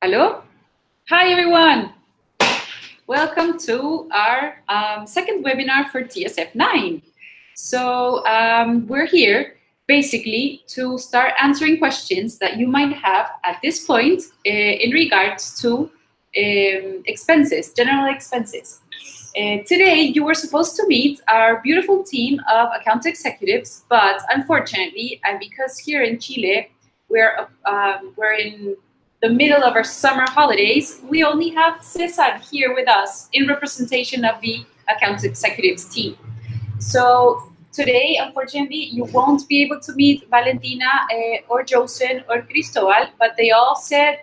Hello? Hi, everyone. Welcome to our second webinar for TSF9. So we're here basically to start answering questions that you might have at this point in regards to expenses, general expenses. Today, you were supposed to meet our beautiful team of account executives, but unfortunately, and because here in Chile, we're in the middle of our summer holidays, we only have Cesar here with us in representation of the account executives team. So today, unfortunately, you won't be able to meet Valentina or Joussen or Cristobal, but they all said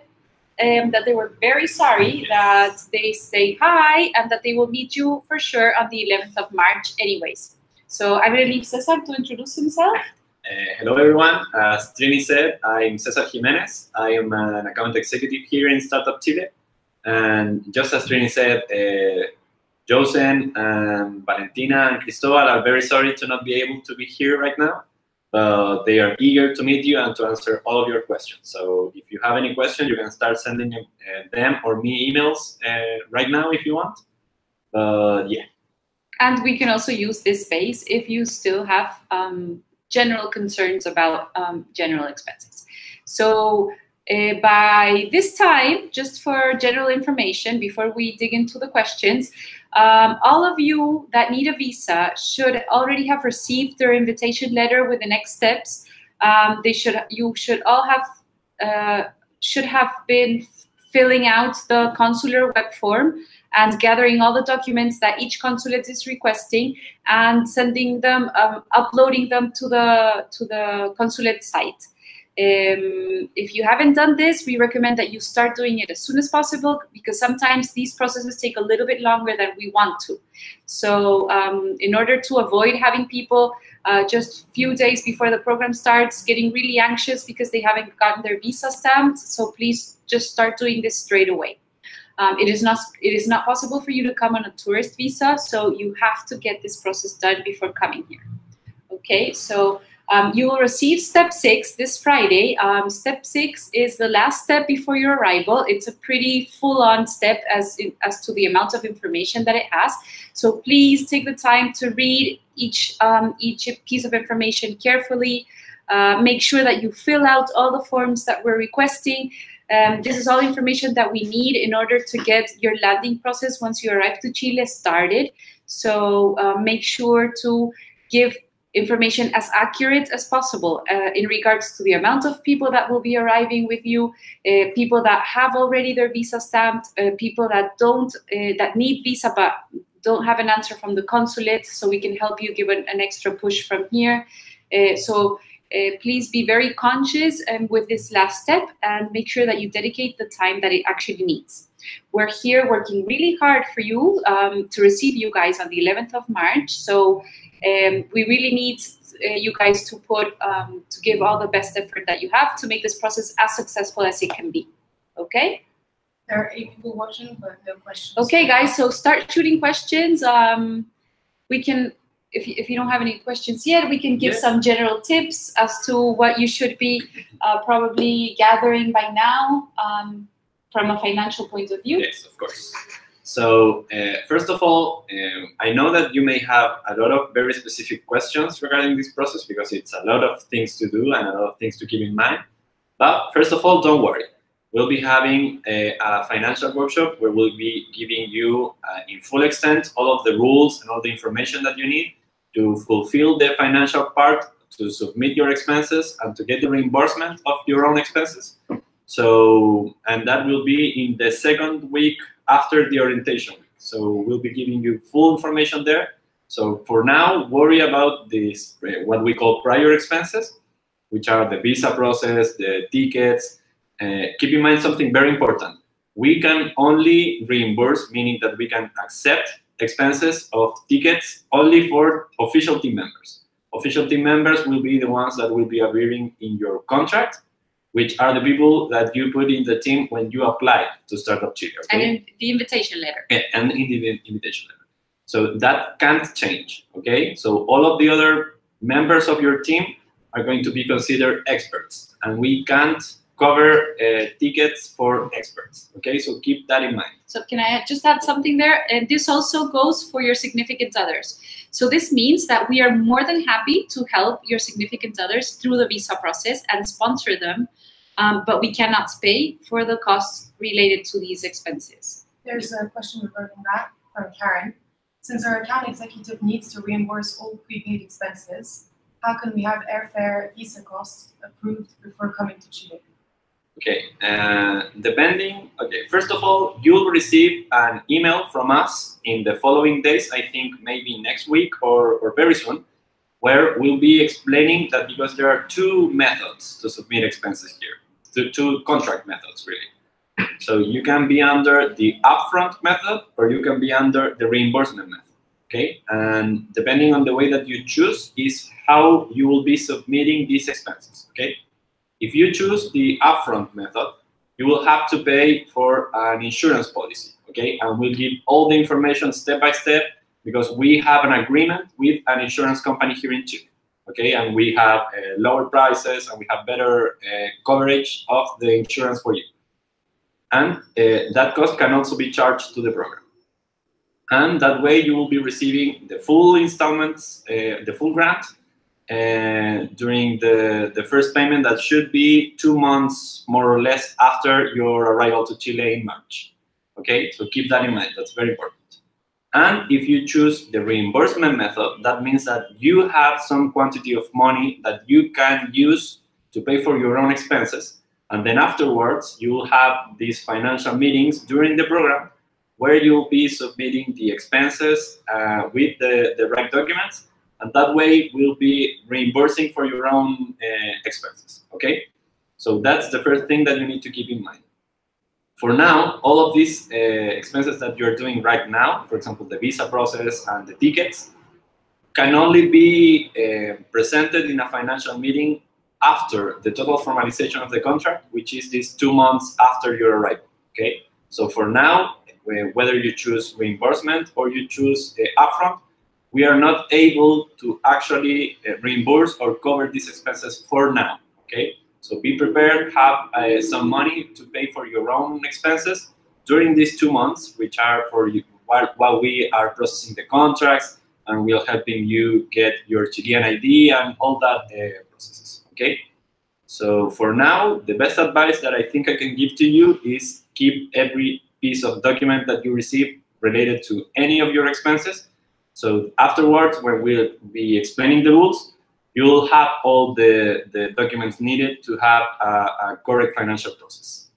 that they were very sorry that they say hi and that they will meet you for sure on the 11th of March anyways. So I'm going to leave Cesar to introduce himself. Hello, everyone. As Trini said, I'm Cesar Jiménez. I am an account executive here in Startup Chile. And just as Trini said, Joussen, Valentina, and Cristobal are very sorry to not be able to be here right now. But they are eager to meet you and to answer all of your questions. So if you have any questions, you can start sending them or me emails right now if you want. Yeah. And we can also use this space if you still have general concerns about general expenses. So by this time, just for general information, before we dig into the questions, all of you that need a visa should already have received their invitation letter with the next steps. You should all have been filling out the consular web form and gathering all the documents that each consulate is requesting and sending them, uploading them to the consulate site. If you haven't done this, we recommend that you start doing it as soon as possible because sometimes these processes take a little bit longer than we want to. So in order to avoid having people just a few days before the program starts getting really anxious because they haven't gotten their visa stamped, so please just start doing this straight away. It is not possible for you to come on a tourist visa, so you have to get this process done before coming here. Okay, so you will receive step 6 this Friday. Step 6 is the last step before your arrival. It's a pretty full-on step as to the amount of information that it has. So please take the time to read each piece of information carefully. Make sure that you fill out all the forms that we're requesting. This is all information that we need in order to get your landing process once you arrive to Chile started. So make sure to give information as accurate as possible in regards to the amount of people that will be arriving with you, people that have already their visa stamped, people that that need visa but don't have an answer from the consulate, so we can help you give an extra push from here. Please be very conscious with this last step and make sure that you dedicate the time that it actually needs. We're here working really hard for you to receive you guys on the 11th of March. So we really need you guys to give all the best effort that you have to make this process as successful as it can be. Okay? There are 8 people watching, but no questions. Okay, guys, so start shooting questions. We can, if you don't have any questions yet, we can give some general tips as to what you should be probably gathering by now from a financial point of view. Yes, of course. So first of all, I know that you may have a lot of very specific questions regarding this process because it's a lot of things to do and a lot of things to keep in mind. But first of all, don't worry. We'll be having a financial workshop where we'll be giving you in full extent all of the rules and all the information that you need to fulfill the financial part, to submit your expenses, and to get the reimbursement of your own expenses. So, and that will be in the second week after the orientation week. So we'll be giving you full information there. So for now, worry about this, what we call prior expenses, which are the visa process, the tickets. Keep in mind something very important. We can only reimburse, meaning that we can accept expenses of tickets only for official team members. Official team members will be the ones that will be appearing in your contract, which are the people that you put in the team when you apply to Startup Chile. Okay? And in the invitation letter. Yeah, and in the invitation letter. So that can't change, okay? So all of the other members of your team are going to be considered experts, and we can't cover tickets for experts. Okay, so keep that in mind. So can I just add something there? And this also goes for your significant others. So this means that we are more than happy to help your significant others through the visa process and sponsor them, but we cannot pay for the costs related to these expenses. There's a question regarding that from Karen. Since our account executive needs to reimburse all prepaid expenses, how can we have airfare visa costs approved before coming to Chile? Okay, first of all, you'll receive an email from us in the following days, I think maybe next week or very soon, where we'll be explaining that because there are two methods to submit expenses here, two contract methods really. So you can be under the upfront method or you can be under the reimbursement method, okay? And depending on the way that you choose is how you will be submitting these expenses, okay? If you choose the upfront method, you will have to pay for an insurance policy, okay? And we'll give all the information step by step because we have an agreement with an insurance company here in Chile, okay? And we have lower prices and we have better coverage of the insurance for you. And that cost can also be charged to the program. And that way you will be receiving the full installments, the full grant, during the first payment that should be 2 months more or less after your arrival to Chile in March. Okay, so keep that in mind, that's very important. And if you choose the reimbursement method, that means that you have some quantity of money that you can use to pay for your own expenses. And then afterwards, you will have these financial meetings during the program where you'll be submitting the expenses with the right documents. And that way, we'll be reimbursing for your own expenses, okay? So that's the first thing that you need to keep in mind. For now, all of these expenses that you're doing right now, for example, the visa process and the tickets, can only be presented in a financial meeting after the total formalization of the contract, which is these 2 months after your arrival, okay? So for now, whether you choose reimbursement or you choose upfront, we are not able to actually reimburse or cover these expenses for now, okay? So be prepared, have some money to pay for your own expenses during these 2 months, which are for you while we are processing the contracts and we are helping you get your Chilean ID and all that processes, okay? So for now, the best advice that I think I can give to you is keep every piece of document that you receive related to any of your expenses. So afterwards, when we'll be explaining the rules, you'll have all the documents needed to have a correct financial process.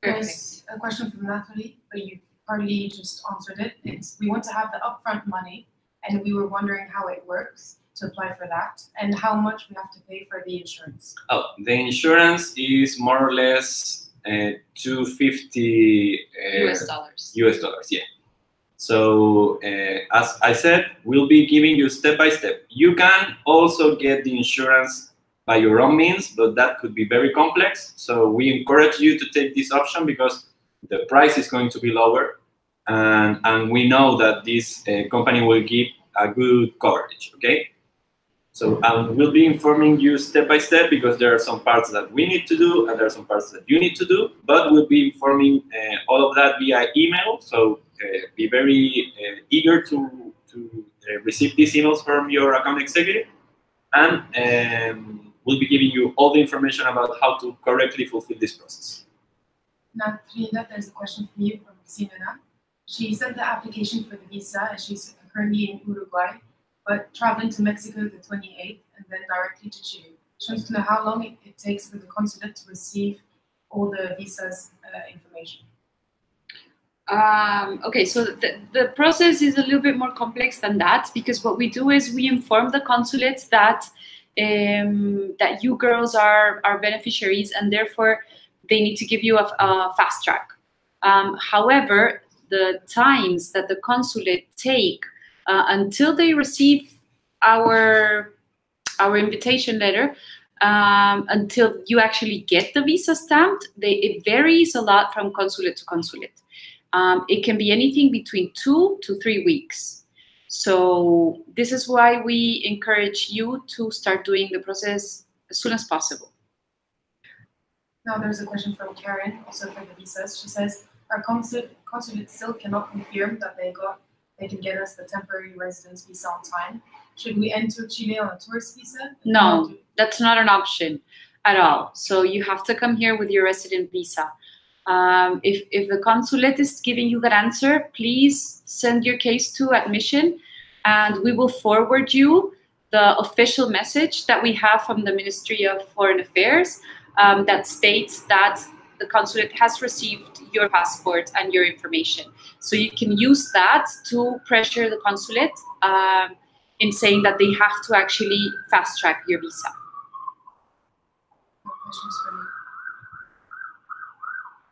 There's a question from Natalie, but you partly just answered it. We want to have the upfront money, and we were wondering how it works to apply for that, and how much we have to pay for the insurance. Oh, the insurance is more or less $250 US dollars. US dollars, yeah. So as I said, we'll be giving you step by step. You can also get the insurance by your own means, but that could be very complex. So we encourage you to take this option because the price is going to be lower, and we know that this company will give a good coverage, okay? So we'll be informing you step by step because there are some parts that we need to do and there are some parts that you need to do, but we'll be informing all of that via email. So be very eager to receive these emails from your account executive, and we'll be giving you all the information about how to correctly fulfill this process. Now, Trinidad, there's a question from you from Simena. She sent the application for the visa and she's currently in Uruguay, but traveling to Mexico the 28th and then directly to Chile. She wants to know how long it takes for the consulate to receive all the visa's information. Okay, so the process is a little bit more complex than that, because what we do is we inform the consulates that that you girls are beneficiaries and therefore they need to give you a fast track. However, the times that the consulate take until they receive our invitation letter, until you actually get the visa stamped, it varies a lot from consulate to consulate. It can be anything between 2 to 3 weeks. So this is why we encourage you to start doing the process as soon as possible. Now there's a question from Karen, also for the visas. She says, our consulate still cannot confirm that they can get us the temporary residence visa on time. Should we enter Chile on a tourist visa? No, that's not an option at all. So you have to come here with your resident visa. If the consulate is giving you that answer, please send your case to admission, and we will forward you the official message that we have from the Ministry of Foreign Affairs that states that the consulate has received your passport and your information. So you can use that to pressure the consulate in saying that they have to actually fast track your visa. Questions for me?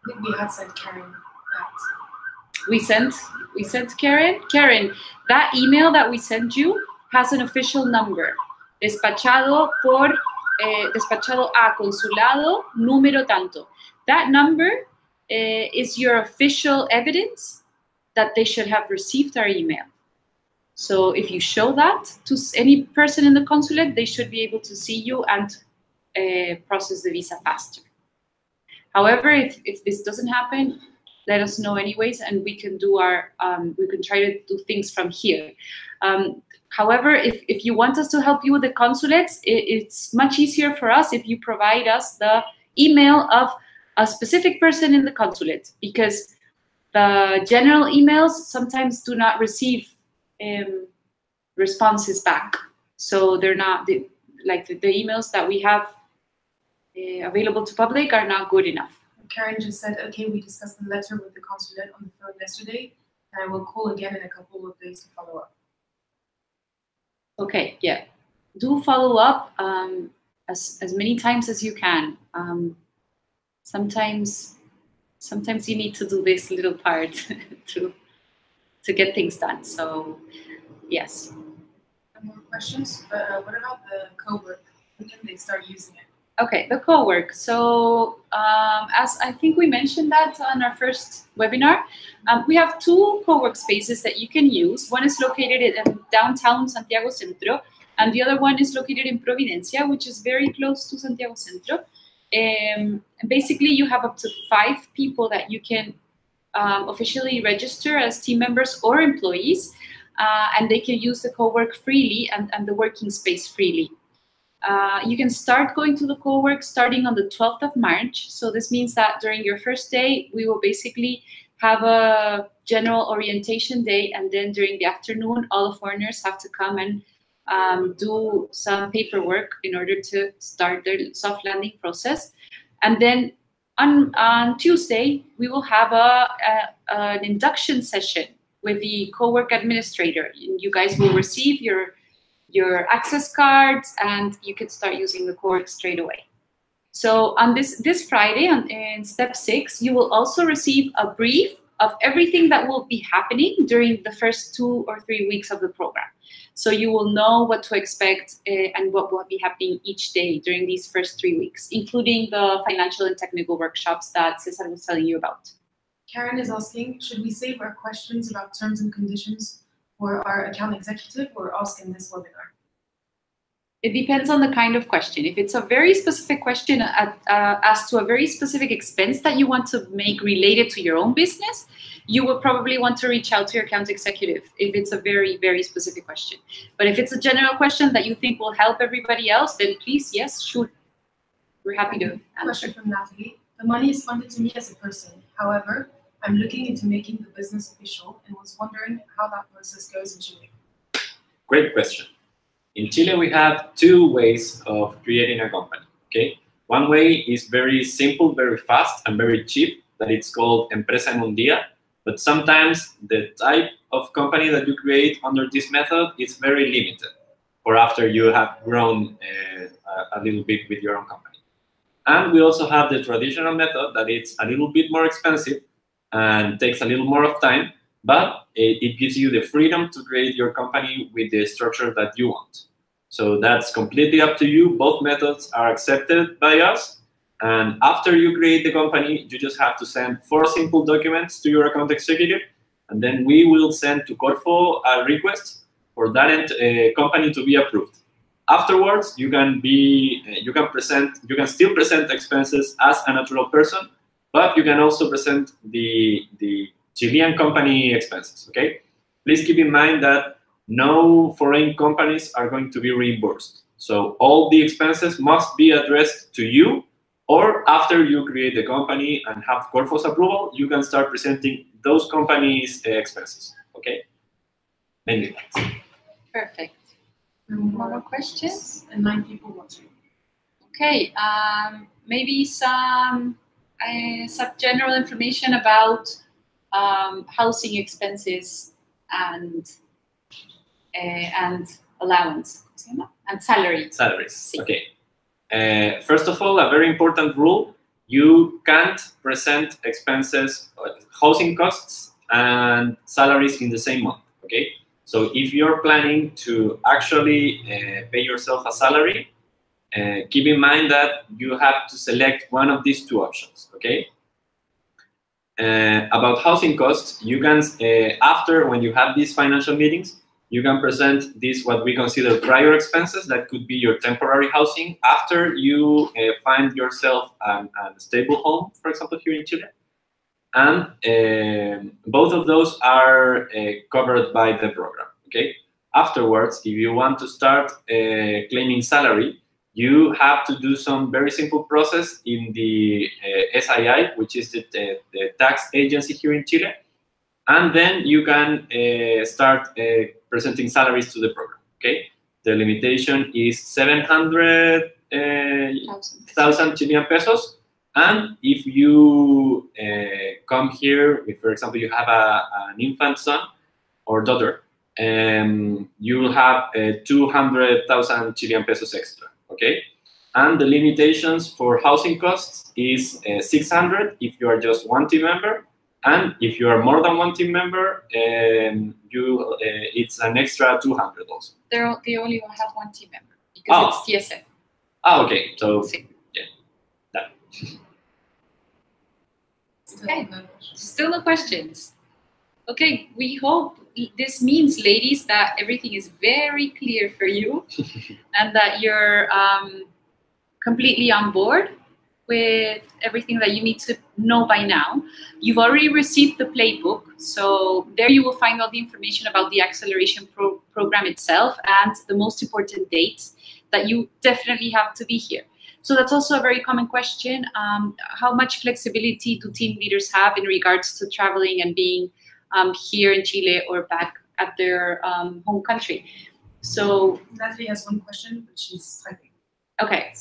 I think we had sent Karen that. We sent Karen. Karen, that email that we sent you has an official number. Despachado a consulado número tanto. That number is your official evidence that they should have received our email. So if you show that to any person in the consulate, they should be able to see you and process the visa faster. However, if this doesn't happen, let us know anyways, and we can do we can try to do things from here. However, if you want us to help you with the consulates, it's much easier for us if you provide us the email of a specific person in the consulate, because the general emails sometimes do not receive responses back. So they're not, the emails that we have available to public are not good enough. Karen just said, okay, we discussed the letter with the consulate on the phone yesterday, and I will call again in a couple of days to follow up. Okay, yeah. Do follow up as many times as you can. Sometimes you need to do this little part to get things done. So, yes. No more questions, but what about the co-work? When can they start using it? Okay, the co-work. So as I think we mentioned that on our first webinar, we have two co-work spaces that you can use. One is located in downtown Santiago Centro, and the other one is located in Providencia, which is very close to Santiago Centro. Basically, you have up to 5 people that you can officially register as team members or employees, and they can use the co-work freely and the working space freely. You can start going to the co-work starting on the 12th of March. So this means that during your first day, we will basically have a general orientation day, and then during the afternoon, all the foreigners have to come and do some paperwork in order to start their soft landing process. And then on Tuesday, we will have an induction session with the co-work administrator. You guys will receive your access cards, and you can start using the co-work straight away. So on this Friday, in step 6, you will also receive a brief of everything that will be happening during the first 2 or 3 weeks of the program. So you will know what to expect and what will be happening each day during these first 3 weeks, including the financial and technical workshops that Cesar was telling you about. Karen is asking, should we save our questions about terms and conditions for our account executive or ask in this webinar? It depends on the kind of question. If it's a very specific question as to a very specific expense that you want to make related to your own business, you would probably want to reach out to your account executive if it's a very, very specific question. But if it's a general question that you think will help everybody else, then please, yes, sure. We're happy to answer. Question from Natalie. The money is funded to me as a person. However, I'm looking into making the business official and was wondering how that process goes in Chile. Great question. In Chile, we have 2 ways of creating a company. Okay, one way is very simple, very fast, and very cheap. That it's called Empresa en un día. But sometimes the type of company that you create under this method is very limited, or after you have grown a little bit with your own company. And we also have the traditional method that it's a little bit more expensive and takes a little more of time, but it gives you the freedom to create your company with the structure that you want. So that's completely up to you. Both methods are accepted by us. And after you create the company, you just have to send 4 simple documents to your account executive, and then we will send to Corfo a request for that company to be approved. Afterwards, you can still present expenses as a natural person, but you can also present the Chilean company expenses. Okay, please keep in mind that no foreign companies are going to be reimbursed. So all the expenses must be addressed to you, or after you create the company and have Corfo's approval, you can start presenting those companies' expenses. Okay, mainly that. Perfect. More questions? And 9 people watching. Okay, maybe some general information about housing expenses and allowance and salary. Salaries. Okay. First of all, a very important rule: you can't present expenses, housing costs, and salaries in the same month. Okay. So if you're planning to actually pay yourself a salary, keep in mind that you have to select one of these 2 options. Okay. About housing costs, you can after, when you have these financial meetings, you can present this, what we consider prior expenses. That could be your temporary housing after you find yourself a stable home, for example, here in Chile. And both of those are covered by the program. Okay. Afterwards, if you want to start claiming salary, you have to do some very simple process in the SII, which is the tax agency here in Chile, and then you can start presenting salaries to the program. Okay. The limitation is 700,000 Chilean pesos. And if you come here, if, for example, you have an infant son or daughter, you will have 200,000 Chilean pesos extra, okay? And the limitations for housing costs is 600 if you are just one team member, and if you are more than one team member, it's an extra 200 also. They only have one team member because it's TSF. Ah, okay. So yeah, that. Okay, still no questions. Okay, we hope this means, ladies, that everything is very clear for you and that you're completely on board with everything that you need to know by now. You've already received the playbook, so there you will find all the information about the acceleration program itself and the most important dates that you definitely have to be here. So that's also a very common question. How much flexibility do team leaders have in regards to traveling and being here in Chile or back at their home country? So Natalie has one question, but she's typing. Okay,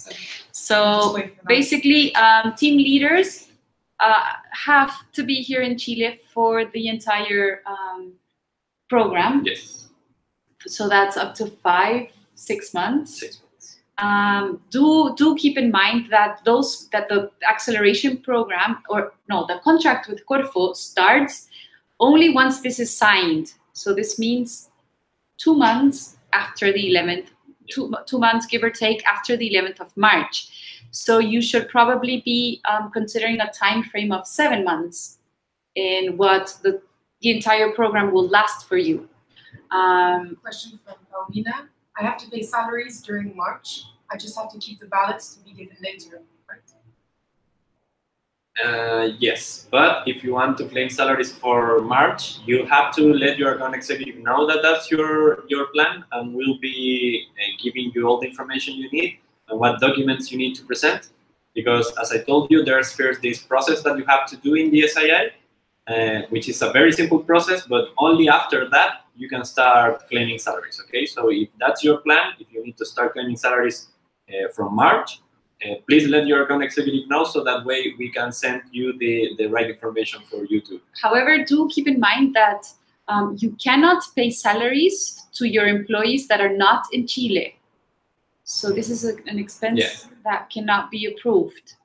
so basically team leaders have to be here in Chile for the entire program. Yes. So that's up to 5-6 months. 6 months. Do keep in mind that the acceleration program, or no, the contract with Corfo starts only once this is signed. So this means 2 months after the 11th, 2 months give or take after the 11th of March. So you should probably be considering a time frame of 7 months in what the entire program will last for you. Question from Paulina. I have to pay salaries during March. I just have to keep the ballots to be given later, right? Yes, but if you want to claim salaries for March, you have to let your account executive know that that's your plan, and we'll be giving you all the information you need and what documents you need to present. Because as I told you, there's first this process that you have to do in the SII, which is a very simple process, but only after that you can start claiming salaries. Okay, so if that's your plan, if you need to start claiming salaries from March, please let your account executive know, so that way we can send you the right information for you too. However, do keep in mind that you cannot pay salaries to your employees that are not in Chile. So this is an expense that cannot be approved.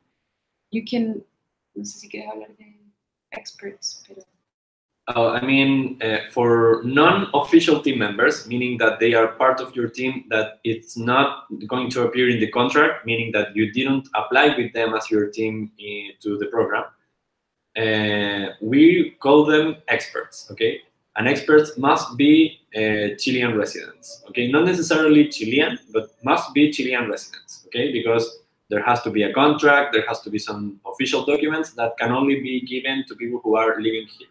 You can, no sé si quieres hablar de experts, pero... I mean, for non-official team members, meaning that they are part of your team, that it's not going to appear in the contract, meaning that you didn't apply with them as your team to the program, we call them experts, okay? and experts must be Chilean residents. Okay, not necessarily Chilean, but must be Chilean residents. Okay, because there has to be a contract, there has to be some official documents that can only be given to people who are living here.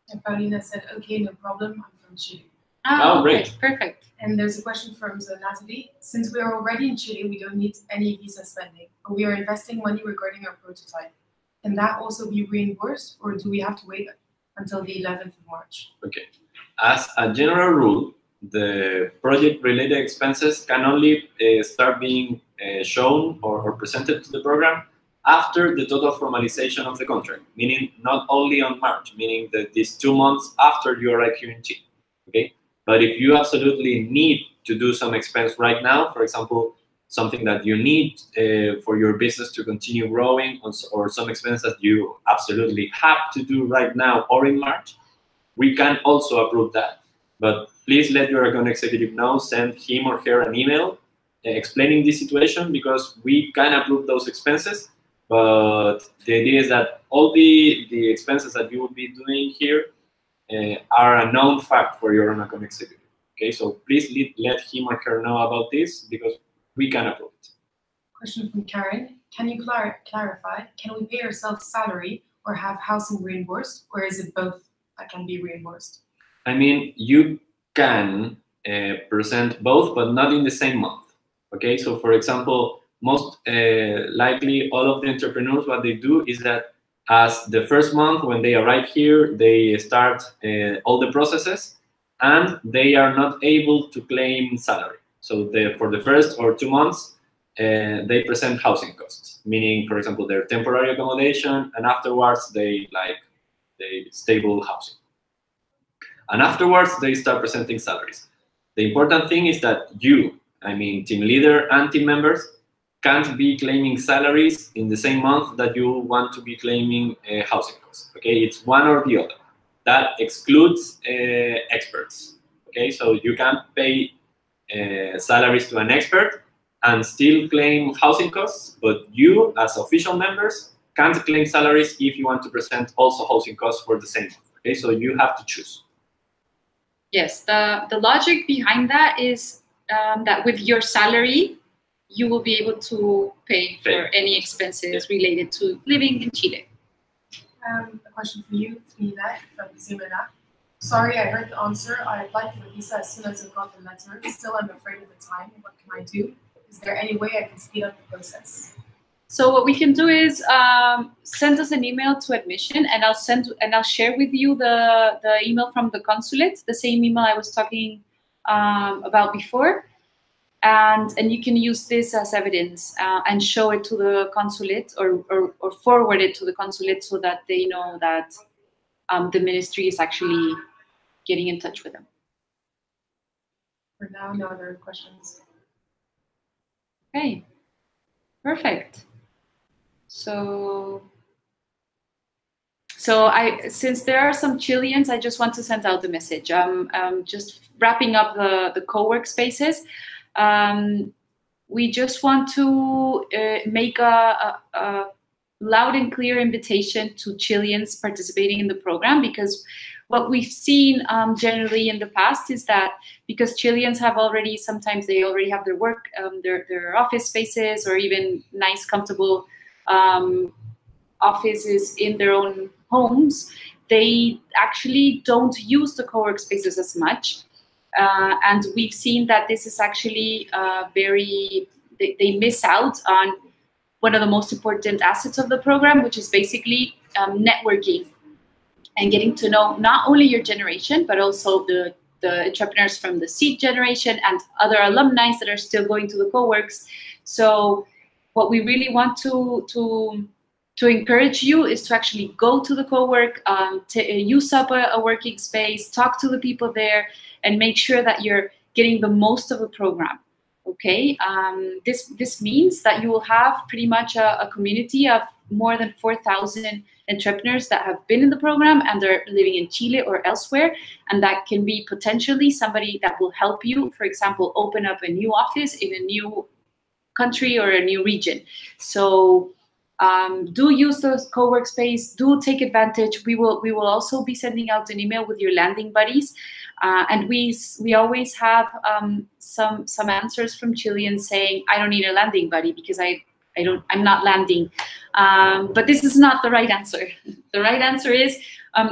And Paulina said, okay, no problem, I'm from Chile. Oh, great. Okay, perfect. And there's a question from Natalie. Since we are already in Chile, we don't need any visa spending, but we are investing money regarding our prototype. Can that also be reimbursed, or do we have to wait until the 11th of March? Okay. As a general rule, the project-related expenses can only start being shown or presented to the program after the total formalization of the contract, meaning not only on March, meaning that these 2 months after you arrive here in Chile. Okay. But if you absolutely need to do some expense right now, for example, something that you need for your business to continue growing, or some expense that you absolutely have to do right now or in March, we can also approve that. But please let your account executive know, send him or her an email explaining this situation, because we can approve those expenses. But the idea is that all the expenses that you will be doing here are a known fact for your own account executive. Okay, so please let him or her know about this, because we can approve it. Question from Karen. Can you clarify, can we pay ourselves salary or have housing reimbursed, or is it both that can be reimbursed? I mean, you can present both, but not in the same month. Okay, so for example, most likely all of the entrepreneurs, what they do is that as the first month when they arrive here, they start all the processes, and they are not able to claim salary. So for the first or 2 months, they present housing costs, meaning, for example, their temporary accommodation, and afterwards they stable housing. And afterwards they start presenting salaries. The important thing is that you, I mean, team leader and team members, can't be claiming salaries in the same month that you want to be claiming housing costs. Okay, it's one or the other. That excludes experts. Okay, so you can't pay salaries to an expert and still claim housing costs, but you, as official members, can't claim salaries if you want to present also housing costs for the same month. Okay, so you have to choose. Yes, the logic behind that is that with your salary, you will be able to pay for any expenses related to living in Chile. A question for you, Nina, from Jiménez. Sorry, I heard the answer. I applied for the visa as soon as I got the letter. Still, I'm afraid of the time. What can I do? Is there any way I can speed up the process? So what we can do is send us an email to admission, and I'll share with you the email from the consulate, the same email I was talking about before, and you can use this as evidence and show it to the consulate, or forward it to the consulate, so that they know that the ministry is actually getting in touch with them. For now, no other questions. Okay, perfect. So since there are some Chileans, I just want to send out the message. Just wrapping up the co-work spaces. We just want to make a loud and clear invitation to Chileans participating in the program, because what we've seen generally in the past is that because Chileans have sometimes they already have their work, their office spaces, or even nice, comfortable offices in their own homes, they actually don't use the co-work spaces as much. And we've seen that this is actually they miss out on one of the most important assets of the program, which is basically networking and getting to know not only your generation, but also the entrepreneurs from the seed generation and other alumni that are still going to the co-works. So what we really want to encourage you is to actually go to the co-work, to use up a working space, talk to the people there, and make sure that you're getting the most of the program. Okay, this means that you will have pretty much a community of more than 4,000 entrepreneurs that have been in the program and they're living in Chile or elsewhere, and that can be potentially somebody that will help you, for example, open up a new office in a new country or a new region. So Do use the co-work space. Do take advantage. We will also be sending out an email with your landing buddies, and we always have some answers from Chileans saying, I don't need a landing buddy because I'm not landing. But this is not the right answer. The right answer is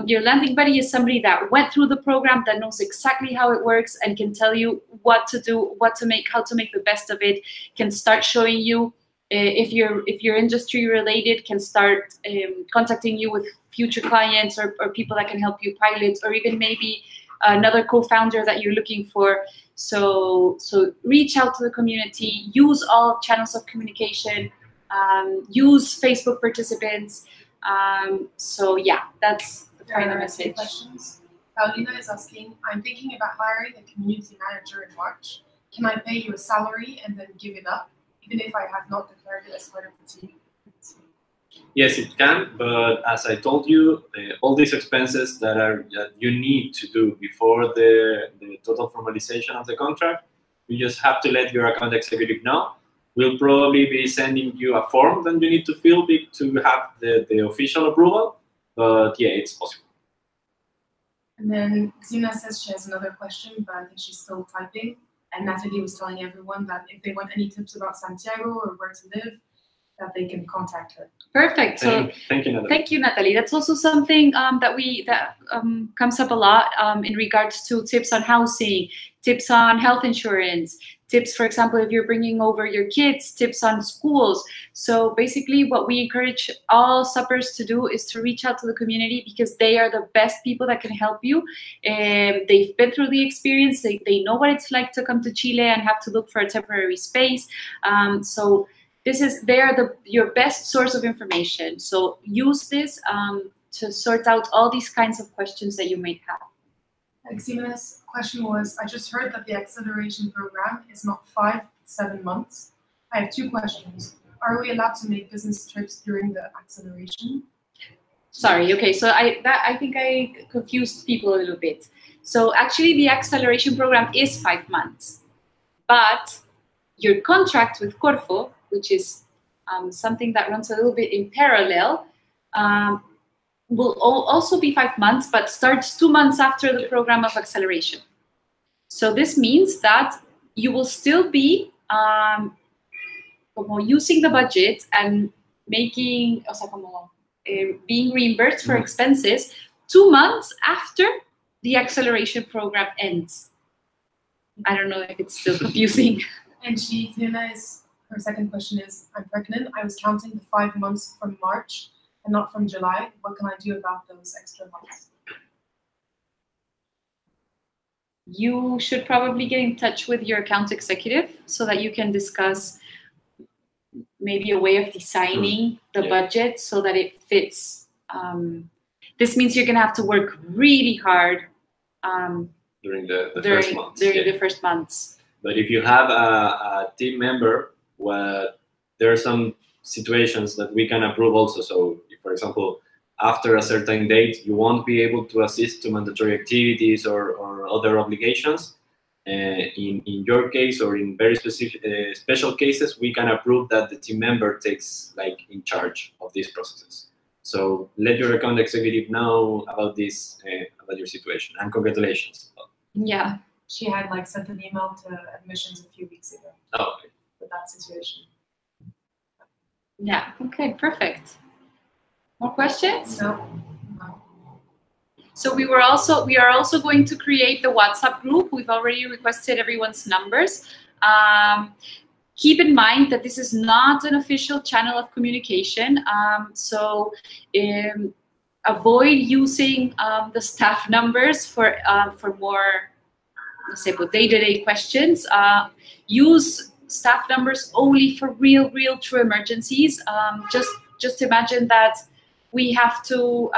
your landing buddy is somebody that went through the program, that knows exactly how it works and can tell you what to do, how to make the best of it, can start showing you if you're industry related, can start contacting you with future clients or people that can help you pilot, or even maybe another co-founder that you're looking for. So reach out to the community, use all channels of communication, use Facebook participants. So yeah, that's the final message. Questions. Paulina is asking, I'm thinking about hiring a community manager in March. Can I pay you a salary and then give it up, even if I have not declared it as part of the team? Yes, it can, but as I told you, all these expenses that you need to do before the total formalization of the contract, you just have to let your account executive know. We'll probably be sending you a form that you need to fill to have the official approval, but yeah, it's possible. And then Xina says she has another question, but I think she's still typing. And Natalie was telling everyone that if they want any tips about Santiago or where to live, that they can contact her. Perfect. Thank you, Natalie. Thank you, Natalie. That's also something that comes up a lot in regards to tips on housing, tips on health insurance, tips, for example, if you're bringing over your kids, tips on schools. So basically what we encourage all suppers to do is to reach out to the community, because they are the best people that can help you. They've been through the experience. They know what it's like to come to Chile and have to look for a temporary space. So they are your best source of information. So use this to sort out all these kinds of questions that you might have. Jiménez's question was, I just heard that the acceleration program is not 5, but 7 months. I have 2 questions. Are we allowed to make business trips during the acceleration? Sorry, okay, so I think I confused people a little bit. So actually the acceleration program is 5 months, but your contract with Corfo, which is something that runs a little bit in parallel, will also be 5 months, but starts 2 months after the program of acceleration. So this means that you will still be using the budget and making, being reimbursed for expenses 2 months after the acceleration program ends. I don't know if it's still confusing. And her second question is, I'm pregnant. I was counting the 5 months from March and not from July. What can I do about those extra months? You should probably get in touch with your account executive so that you can discuss maybe a way of designing the budget so that it fits. This means you're going to have to work really hard during the first months. During the first months. But if you have a team member, where there are some situations that we can approve also. So if, for example, after a certain date, you won't be able to assist to mandatory activities or other obligations. In your case, or in very specific special cases, we can approve that the team member takes in charge of these processes. So let your account executive know about this, about your situation, and congratulations. Yeah. She had sent an email to admissions a few weeks ago. Oh, okay. With that situation. Yeah. Okay. Perfect. More questions? No. So we are also going to create the WhatsApp group. We've already requested everyone's numbers. Keep in mind that this is not an official channel of communication. So avoid using the staff numbers for more, let's say, day-to-day questions. Use staff numbers only for real, true emergencies. Just imagine that we have to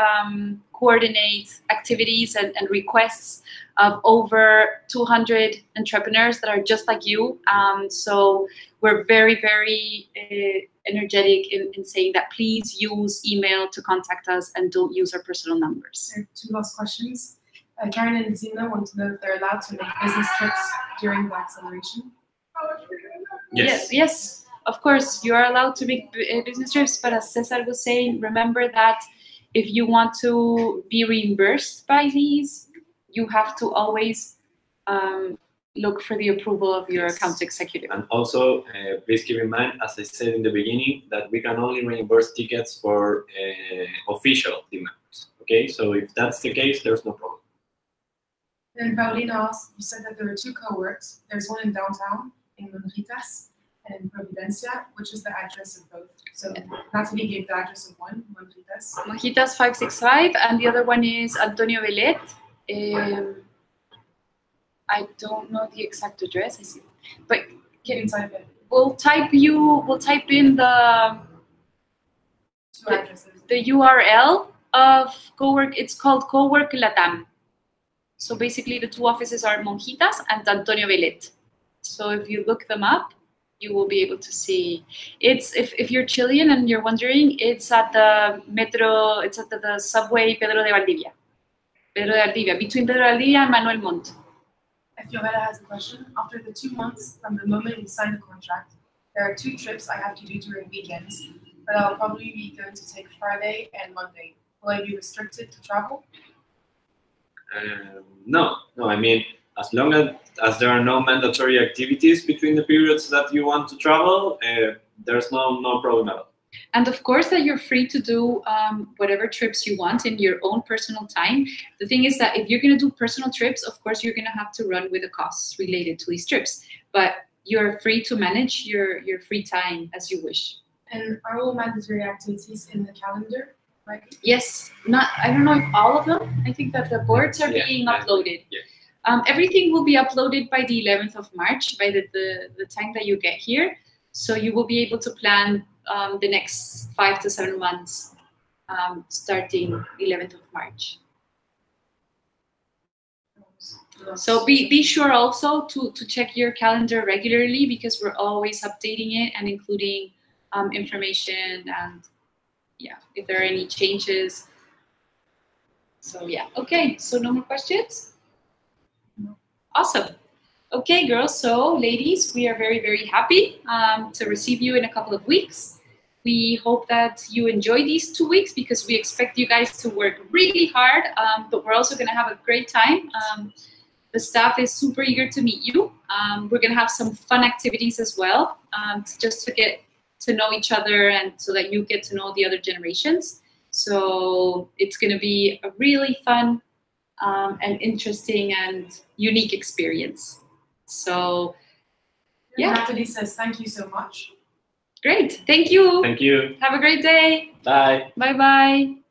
coordinate activities and requests of over 200 entrepreneurs that are just like you. So we're very, very energetic in saying that please use email to contact us and don't use our personal numbers. There are 2 last questions. Karen and Zina want to know if they're allowed to make business trips during the acceleration. Yes. Yes. of course, you are allowed to make business trips, but as Cesar was saying, remember that if you want to be reimbursed by these, you have to always look for the approval of your account executive. And also, please keep in mind, as I said in the beginning, that we can only reimburse tickets for official team members. Okay, so if that's the case, there's no problem. And Valentina asked, you said that there are 2 co-works. There's one in downtown, in Monjitas, and in Providencia. Which is the address of both? So Natalie gave the address of one, Monjitas. Monjitas 565, and the other one is Antonio Velet. I don't know the exact address. I see, but You can type it. We'll type in the 2 addresses. The URL of Cowork. It's called Cowork Latam. So basically, the 2 offices are Monjitas and Antonio Velet. So if you look them up, you will be able to see. It's if you're Chilean and you're wondering, it's at the metro. It's at the subway Pedro de Valdivia. Between Pedro de Valdivia and Manuel Montt. Fiorella has a question. After the 2 months from the moment we sign the contract, there are 2 trips I have to do during weekends, but I'll probably be going to take Friday and Monday. Will I be restricted to travel? No. I mean, as long as there are no mandatory activities between the periods that you want to travel, there's no problem at all. And of course that you're free to do whatever trips you want in your own personal time. The thing is that if you're going to do personal trips, of course, you're going to have to run with the costs related to these trips. But you're free to manage your free time as you wish. And are all mandatory activities in the calendar? Right? Yes. I don't know if all of them. I think that the boards are being uploaded. Yeah. Everything will be uploaded by the 11th of March, by the time that you get here. So you will be able to plan the next 5 to 7 months, starting 11th of March. So be sure also to check your calendar regularly, because we're always updating it and including information and if there are any changes. So okay, so no more questions? No. Awesome. Okay, girls, so ladies, we are very, very happy to receive you in a couple of weeks. We hope that you enjoy these 2 weeks, because we expect you guys to work really hard, but we're also going to have a great time. The staff is super eager to meet you. We're going to have some fun activities as well, just to get to know each other and so that you get to know the other generations. So it's going to be a really fun and interesting and unique experience. So, Natalie says, thank you so much. Great. Thank you. Thank you. Have a great day. Bye. Bye-bye.